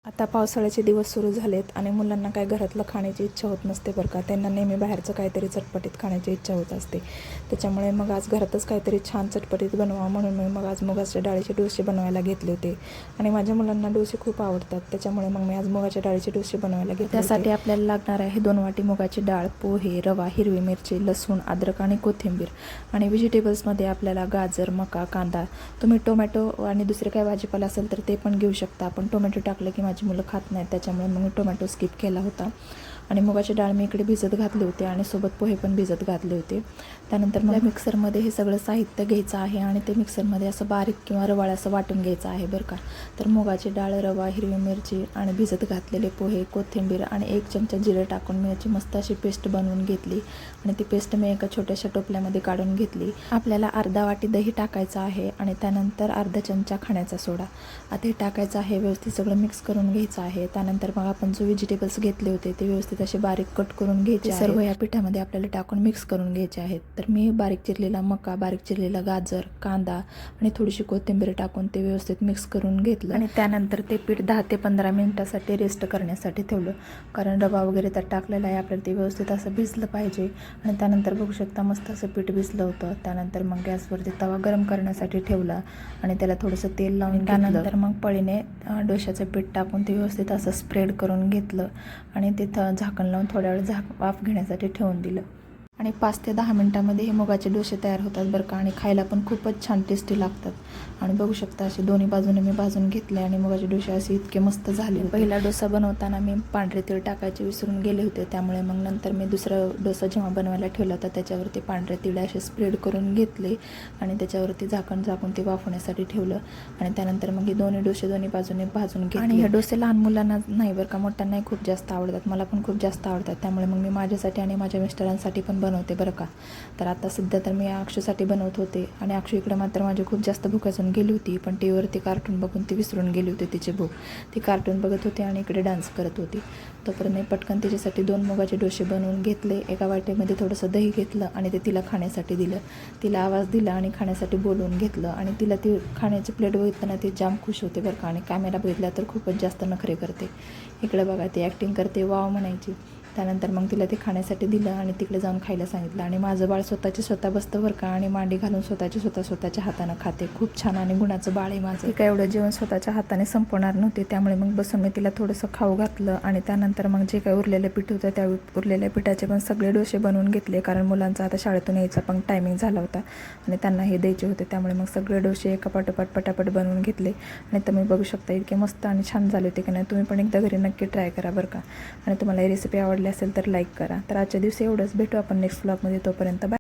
आता पावसाळ्याचे दिवस सुरू झालेत आणि मुलांना काय घरातलं खाण्याची इच्छा होत नसते बरं का. त्यांना नेहमी बाहेरचं काहीतरी चटपटीत खाण्याची इच्छा होत असते. त्याच्यामुळे मग आज घरातच काहीतरी छान चटपटीत बनवा म्हणून मी मग आज मुगाच्या डाळीचे डोसे बनवायला घेतले होते. आणि माझ्या मुलांना डोसे खूप आवडतात, त्याच्यामुळे मग मी आज मुगाच्या डाळीचे डोसे बनवायला घेतले. त्यासाठी आपल्याला लागणार आहे 2 वाटी मुगाची डाळ, पोहे, रवा, हिरवी मिरची, लसूण, अद्रक आणि कोथिंबीर. आणि व्हेजिटेबल्समध्ये आपल्याला गाजर, मका, कांदा, तुम्ही टोमॅटो आणि दुसरे काय भाजीपाला असेल तर ते पण घेऊ शकता. आपण टोमॅटो टाकलं की माझी मुलं खात नाहीत, त्याच्यामुळे मग मी टोमॅटो स्किप केला होता. आणि मुगाची डाळ मी इकडे भिजत घातली होती आणि सोबत पोहे पण भिजत घातले होते. त्यानंतर मला मिक्सरमध्ये हे सगळं साहित्य घ्यायचं आहे आणि ते मिक्सरमध्ये असं बारीक किंवा रवाळ असं वाटून घ्यायचं आहे बरं का. तर मुगाची डाळ, रवा, हिरवी मिरची आणि भिजत घातलेले पोहे, कोथिंबीर आणि 1 चमचा जिरे टाकून मी याची मस्त अशी पेस्ट बनवून घेतली. आणि ती पेस्ट मी एका छोट्याशा टोपल्यामध्ये काढून घेतली. आपल्याला अर्धा वाटी दही टाकायचं आहे आणि त्यानंतर अर्धा चमचा खाण्याचा सोडा आता हे टाकायचं आहे. व्यवस्थित सगळं मिक्स करून घ्यायचं आहे. त्यानंतर मग आपण जो व्हेजिटेबल्स घेतले होते ते व्यवस्थित असे बारीक कट करून घ्यायचे. सर्व या पिठामध्ये आपल्याला टाकून मिक्स करून घ्यायचे आहेत. तर मी बारीक चिरलेला मका, बारीक चिरलेला गाजर, कांदा आणि थोडीशी कोथिंबीर टाकून ते व्यवस्थित मिक्स करून घेतलं. आणि त्यानंतर ते पीठ 10 ते 15 मिनिटासाठी रेस्ट करण्यासाठी ठेवलं, कारण रवा वगैरे त्यात टाकलेला आहे. आपल्याला ते व्यवस्थित असं भिजलं पाहिजे. आणि त्यानंतर बघू शकता मस्त असं पीठ भिजलं होतं. त्यानंतर मग गॅसवरती तवा गरम करण्यासाठी ठेवला आणि त्याला थोडंसं तेल लावून त्यानंतर मग पळीने डोश्याचं पीठ टाकून ते व्यवस्थित असं स्प्रेड करून घेतलं आणि तिथं झाकण लावून थोड्या वेळ वाफ घेण्यासाठी ठेवून दिलं. आणि 5 ते 10 मिनिटांमध्ये हे मुगाचे डोसे तयार होतात बरं का. आणि खायला पण खूपच छान टेस्टी लागतात. आणि बघू शकता असे दोन्ही बाजूने मी भाजून घेतले आणि मुगाचे डोसे असे इतके मस्त झाले. पहिला डोसा बनवताना मी पांढरे तीळ टाकायचे विसरून गेले होते, त्यामुळे मग नंतर मी दुसरा डोसा जेव्हा बनवायला ठेवला होता त्याच्यावरती पांढरे तीळ असे स्प्रेड करून घेतले आणि त्याच्यावरती झाकण झाकून ते वाफवण्यासाठी ठेवलं. आणि त्यानंतर मग हे दोन्ही डोसे दोन्ही बाजूने भाजून घेतले. आणि हे डोसे लहान मुलांना नाही बरं का, मोठ्यांनाही खूप जास्त आवडतात. मला पण खूप जास्त आवडतात, त्यामुळे मग मी माझ्यासाठी आणि माझ्या मिस्टरांसाठी पण बनवते बरं का. तर आता सध्या तर मी अक्षूसाठी बनवत होते आणि अक्षू इकडे मात्र माझी खूप जास्त भूक असून गेली होती, पण टीव्हीवरती कार्टून बघून ती विसरून गेली होती तिची भूक. ती कार्टून बघत होती आणि इकडे डान्स करत होती. तोपर्यंत मी पटकन तिच्यासाठी 2 मुगाचे डोसे बनवून घेतले. एका वाटीमध्ये थोडंसं दही घेतलं आणि ते तिला खाण्यासाठी दिलं. तिला आवाज दिला आणि खाण्यासाठी बोलवून घेतलं. आणि तिला ती खाण्याची प्लेट बघितलं ना ती जाम खुश होते बरं का. आणि कॅमेरा बघितला तर खूपच जास्त नखरे करते. इकडे बघा ती ॲक्टिंग करते, वाव म्हणायची. त्यानंतर मग तिला ते खाण्यासाठी दिलं आणि तिकडे जाऊन खायला सांगितलं. आणि माझं बाळ स्वतः बसतं बरं का आणि मांडी घालून स्वतःच्या हातानं खाते. खूप छान आणि गुणाचं बाळ आहे माझं. काय एवढं जेवण स्वतःच्या हाताने संपवणार नव्हते, त्यामुळे मग बसून मी तिला थोडंसं खाऊ घातलं. आणि त्यानंतर मग जे काही उरलेलं पीठ होतं त्या उरलेल्या पिठाचे पण सगळे डोसे बनवून घेतले, कारण मुलांचा आता शाळेतून यायचा पण टायमिंग झाला होता आणि त्यांना हे द्यायचे होते. त्यामुळे मग सगळे डोसे एका पाठोपाठ पटापट बनवून घेतले. आणि तुम्ही बघू शकता इतके मस्त आणि छान झाले होते की नाही. तुम्ही पण एकदा घरी नक्की ट्राय करा बरं का. आणि तुम्हाला ही रेसिपी आवडली असेल तर लाईक करा. तर आजच्या दिवशी एवढंच. भेटू आपण नेक्स्ट व्लॉगमध्ये. तोपर्यंत बाय.